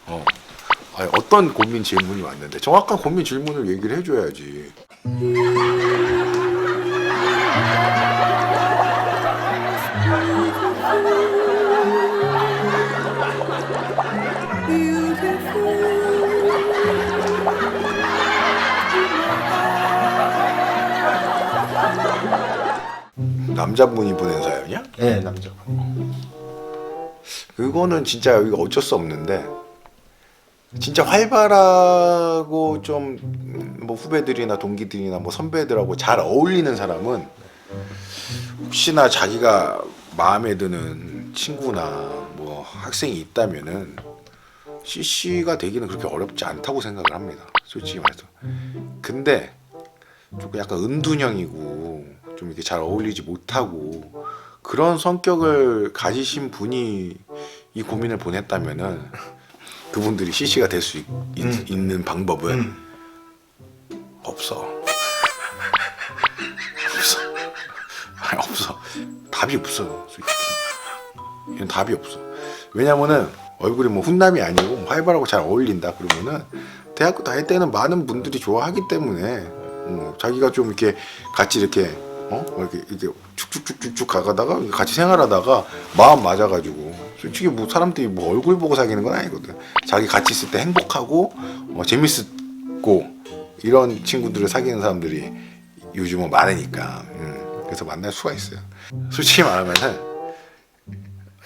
어. 아니, 어떤 고민 질문이 왔는데 정확한 고민 질문을 얘기를 해줘야지. 남자분이 보낸 사연이야? 네, 남자. 그거는 진짜 여기가 어쩔 수 없는데 진짜 활발하고 좀 뭐 후배들이나 동기들이나 뭐 선배들하고 잘 어울리는 사람은 혹시나 자기가 마음에 드는 친구나 뭐 학생이 있다면은 CC가 되기는 그렇게 어렵지 않다고 생각을 합니다. 솔직히 말해서. 근데 조금 약간 은둔형이고 좀 이렇게 잘 어울리지 못하고 그런 성격을 가지신 분이 이 고민을 보냈다면은 그분들이 CC가 될 수 있는 방법은 없어. 없어. 아니, 없어. 답이 없어. 솔직히. 이건 답이 없어. 왜냐면은 얼굴이 뭐 훈남이 아니고 활발하고 잘 어울린다 그러면은 대학교 다닐 때는 많은 분들이 좋아하기 때문에 자기가 좀 이렇게 같이 이렇게 이렇게 축축축축 가다가 같이 생활하다가 마음 맞아가지고 솔직히 뭐 사람들이 뭐 얼굴 보고 사귀는 건 아니거든. 자기 같이 있을 때 행복하고 재밌고 이런 친구들을 사귀는 사람들이 요즘은 많으니까 그래서 만날 수가 있어요. 솔직히 말하면은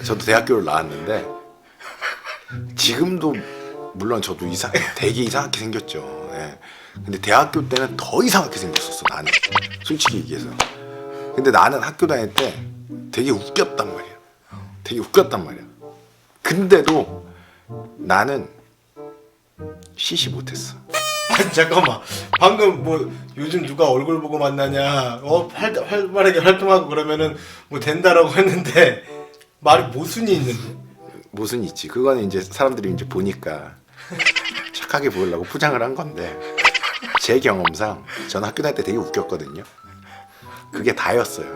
저도 대학교를 나왔는데 지금도 물론 저도 되게 이상하게 생겼죠. 예. 근데 대학교 때는 더 이상하게 생겼었어. 나는 솔직히 얘기해서. 근데 나는 학교 다닐 때 되게 웃겼단 말이야. 되게 웃겼단 말이야. 근데도 나는 CC 못했어. 아니 잠깐만. 방금 뭐 요즘 누가 얼굴 보고 만나냐? 활발하게 활동하고 그러면은 뭐 된다라고 했는데 말이 모순이 있는데. 무슨 있지. 그거는 이제 사람들이 이제 보니까 착하게 보이려고 포장을 한 건데 제 경험상 저는 학교 다닐 때 되게 웃겼거든요. 그게 다였어요.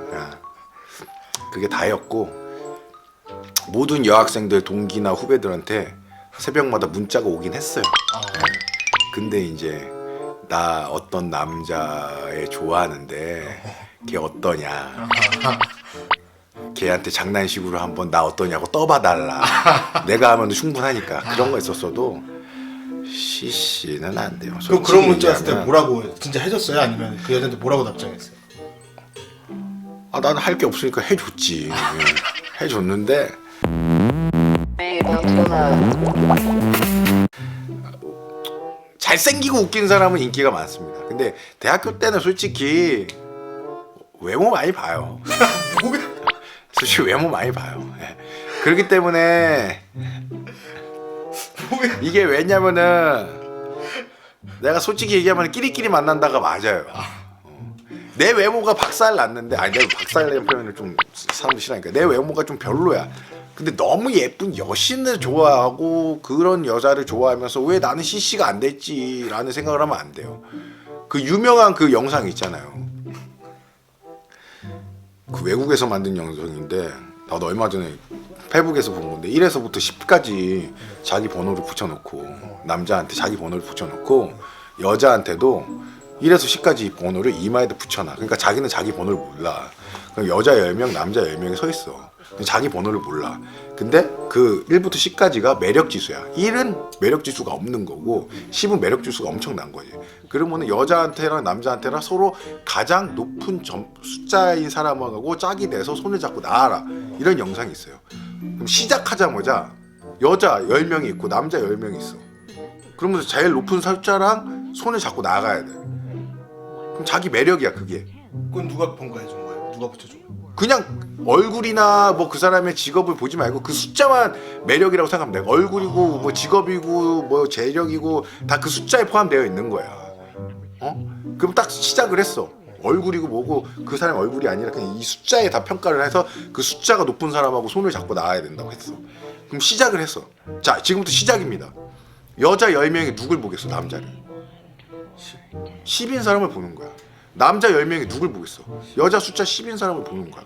그게 다였고 모든 여학생들 동기나 후배들한테 새벽마다 문자가 오긴 했어요. 근데 이제 나 어떤 남자애 좋아하는데 걔 어떠냐, 걔한테 장난식으로 한번 나 어떠냐고 떠봐달라. 내가 하면 충분하니까. 그런 거 있었어도 CC는 안 돼요. 그런 문자 왔을 때 뭐라고 진짜 해줬어요? 아니면 그 여자한테 뭐라고 답장했어요? 나는 할 게 없으니까 해줬지. 해줬는데 잘생기고 웃긴 사람은 인기가 많습니다. 근데 대학교 때는 솔직히 외모 많이 봐요. 솔직히 외모 많이 봐요. 그렇기 때문에 이게 왜냐면은 내가 솔직히 얘기하면 끼리끼리 만난다가 맞아요. 내 외모가 박살 났는데 내가 박살내는 표현을 좀 사람들이 싫어하니까 내 외모가 좀 별로야. 근데 너무 예쁜 여신을 좋아하고 그런 여자를 좋아하면서 왜 나는 CC가 안 됐지라는 생각을 하면 안 돼요. 그 유명한 그 영상 있잖아요. 그 외국에서 만든 영상인데 나도 얼마 전에 페북에서 본 건데 1에서부터 10까지 자기 번호를 붙여놓고 남자한테 자기 번호를 붙여놓고 여자한테도 1에서 10까지 번호를 이마에다 붙여놔. 그러니까 자기는 자기 번호를 몰라. 그럼 여자 10명 남자 10명이 서 있어. 자기 번호를 몰라. 근데 그 1부터 10까지가 매력 지수야. 1은 매력 지수가 없는 거고 10은 매력 지수가 엄청난 거지. 그러면은 여자한테랑 남자한테랑 서로 가장 높은 숫자인 사람하고 짝이 돼서 손을 잡고 나와라. 이런 영상이 있어요. 그럼 시작하자마자 여자 10명이 있고 남자 10명이 있어. 그러면서 제일 높은 숫자랑 손을 잡고 나가야 돼. 그럼 자기 매력이야 그게. 그건 누가 평가해준 거예요? 누가 붙여준 거예요? 그냥 얼굴이나 뭐 그 사람의 직업을 보지 말고 그 숫자만 매력이라고 생각하면 돼. 얼굴이고 뭐 직업이고 뭐 재력이고 다 그 숫자에 포함되어 있는 거야. 그럼 딱 시작을 했어. 얼굴이고 뭐고 그 사람 얼굴이 아니라 그냥 이 숫자에 다 평가를 해서 그 숫자가 높은 사람하고 손을 잡고 나와야 된다고 했어. 그럼 시작을 했어. 자, 지금부터 시작입니다. 여자 10명이 누굴 보겠어? 남자를 10인 사람을 보는 거야. 남자 10명이 누굴 보겠어? 여자 숫자 10인 사람을 보는 거야.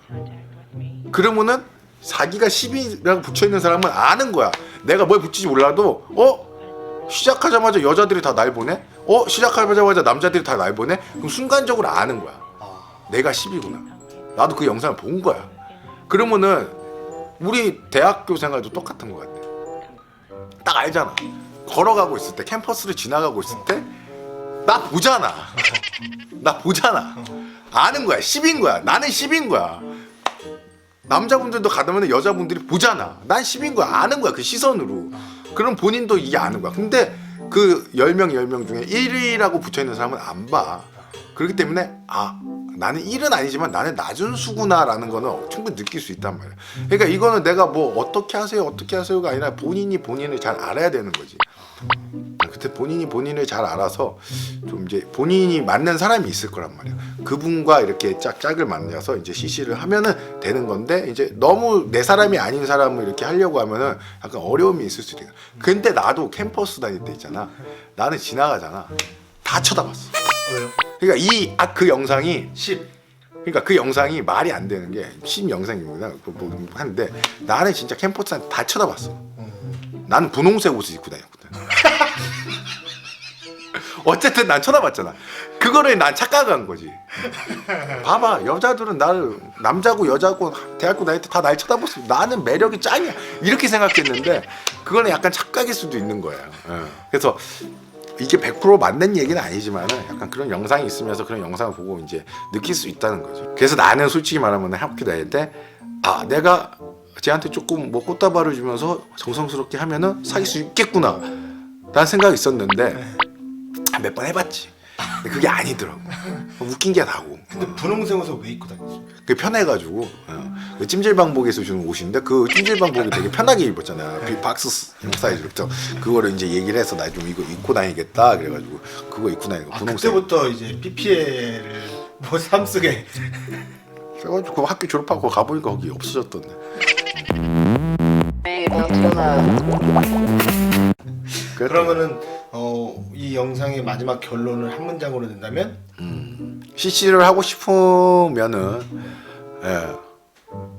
그러면은 자기가 10이라고 붙여있는 사람은 아는 거야. 내가 뭘 붙이지 몰라도 시작하자마자 여자들이 다 날 보내? 시작하자마자 남자들이 다 날 보내? 그럼 순간적으로 아는 거야. 내가 10이구나. 나도 그 영상을 본 거야. 그러면은 우리 대학교 생활도 똑같은 것 같아. 딱 알잖아. 걸어가고 있을 때, 캠퍼스를 지나가고 있을 때 나 보잖아. 나 보잖아. 아는 거야. 10인 거야. 나는 10인 거야. 남자분들도 가다면 여자분들이 보잖아. 난 10인 거야. 아는 거야. 그 시선으로. 그럼 본인도 이게 아는 거야. 근데 그 10명 중에 1위라고 붙여있는 사람은 안 봐. 그렇기 때문에 나는 1은 아니지만 나는 낮은 수구나라는 거는 충분히 느낄 수 있단 말이야. 그러니까 이거는 내가 뭐 어떻게 하세요가 아니라 본인이 본인을 잘 알아야 되는 거지. 그때 본인이 본인을 잘 알아서 좀 이제 본인이 맞는 사람이 있을 거란 말이야. 그분과 이렇게 짝을 만나서 이제 CC를 하면은 되는 건데, 이제 너무 내 사람이 아닌 사람을 이렇게 하려고 하면은 약간 어려움이 있을 수도 있어. 근데 나도 캠퍼스 다닐 때 있잖아. 나는 지나가잖아. 다 쳐다봤어. 왜요? 그러니까 그 영상이 10. 그러니까 그 영상이 말이 안 되는 게 10 영상입니다. 뭐 하는데 나는 진짜 캠퍼스한테 다 쳐다봤어. 나는 분홍색 옷을 입고 다녔거든. 어쨌든 난 쳐다봤잖아. 그거를 난 착각한 거지. 봐봐, 여자들은 나를 남자고 여자고 대학교 다닐 때 다 날 쳐다봤어. 나는 매력이 짱이야. 이렇게 생각했는데 그거는 약간 착각일 수도 있는 거예요. 그래서 이게 100% 맞는 얘기는 아니지만은 약간 그런 영상이 있으면서 그런 영상을 보고 이제 느낄 수 있다는 거죠. 그래서 나는 솔직히 말하면 학교 다닐 때 내가 쟤한테 조금 뭐 꽃다발을 주면서 정성스럽게 하면은 사귈 수 있겠구나 라는 생각이 있었는데 몇 번 해봤지. 근데 그게 아니더라고. 웃긴 게 나고. 근데 분홍색 옷을 왜 입고 다녔어요? 그게 편해가지고 그 찜질방복에서 주는 옷인데 그 찜질방복이 되게 편하게 입었잖아. 박스 사이즈로. 그거를 이제 얘기를 해서 나 좀 이거 입고 다니겠다 그래가지고 그거 입고 다니고 분홍색. 그때부터 이제 PPL을 뭐 삼쓰게. 그래가지고 그 학교 졸업하고 가보니까 거기 없어졌던데. 그러면은 이 영상의 마지막 결론을 한 문장으로 낸다면? CC를 하고 싶으면은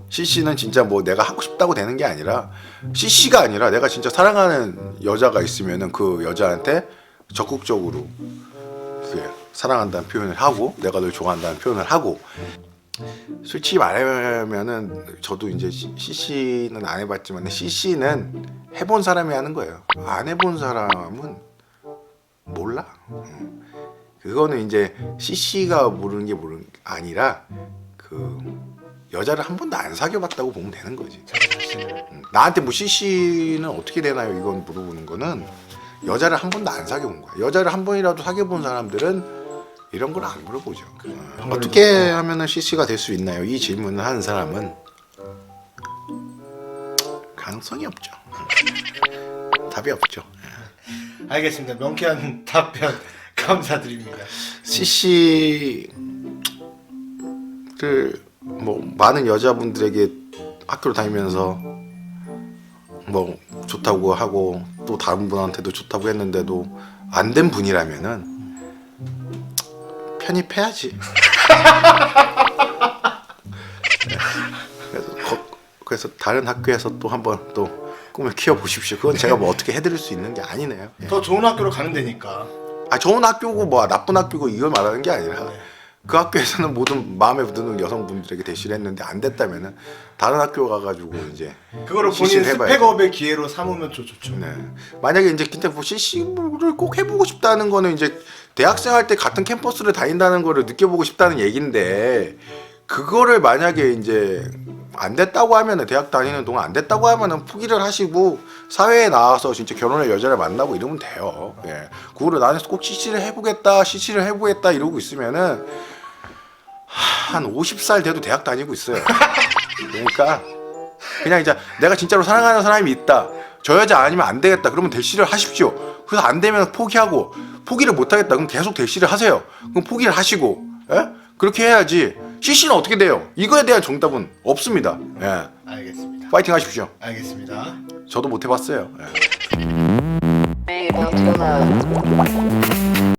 CC는 진짜 뭐 내가 하고 싶다고 되는 게 아니라 CC가 아니라 내가 진짜 사랑하는 여자가 있으면은 그 여자한테 적극적으로 사랑한다는 표현을 하고 내가 널 좋아한다는 표현을 하고. 솔직히 말하면은 저도 이제 CC는 안 해봤지만 CC는 해본 사람이 하는 거예요. 안 해본 사람은 몰라. 그거는 이제 CC가 모르는 게 아니라 그 여자를 한 번도 안 사귀어봤다고 보면 되는 거지. 나한테 뭐 CC는 어떻게 되나요? 이건 물어보는 거는 여자를 한 번도 안 사귀어본 거야. 여자를 한 번이라도 사귀어본 사람들은 이런 걸 안 물어보죠. 어떻게 하면은 CC가 될 수 있나요? 이 질문을 하는 사람은 가능성이 없죠. 답이 없죠. 알겠습니다. 명쾌한 답변 감사드립니다. CC를 뭐 많은 여자분들에게 학교를 다니면서 뭐 좋다고 하고 또 다른 분한테도 좋다고 했는데도 안 된 분이라면은 편입해야지. 그래서 다른 학교에서 또 한번 또 꿈을 키워보십시오. 그건 제가 뭐 어떻게 해드릴 수 있는 게 아니네요. 더 좋은 학교로 가면 되니까. 좋은 학교고 뭐 나쁜 학교고 이걸 말하는 게 아니라 그 학교에서는 모든 마음에 드는 여성분들에게 대시를 했는데 안 됐다면은 다른 학교 가가지고 이제 그거를 본인 CC를 해봐야죠. 스펙업의 기회로 삼으면 좋죠. 네. 만약에 이제 진짜 뭐 CC를 꼭 해보고 싶다는 거는 이제 대학생 할 때 같은 캠퍼스를 다닌다는 거를 느껴보고 싶다는 얘긴데, 그거를 만약에 이제 안 됐다고 하면은 대학 다니는 동안 안 됐다고 하면은 포기를 하시고 사회에 나와서 진짜 결혼할 여자를 만나고 이러면 돼요. 예. 그거를 나는 꼭 CC를 해보겠다 이러고 있으면은 한 50살 돼도 대학 다니고 있어요. 그러니까 그냥 이제 내가 진짜로 사랑하는 사람이 있다, 저 여자 아니면 안 되겠다, 그러면 대시를 하십시오. 그래서 안 되면 포기하고, 포기를 못 하겠다 그럼 계속 대시를 하세요. 그럼 포기를 하시고, 예? 그렇게 해야지. CC는 어떻게 돼요? 이거에 대한 정답은 없습니다. 예. 알겠습니다. 파이팅 하십시오. 알겠습니다. 저도 못 해봤어요. 예. Made up to love.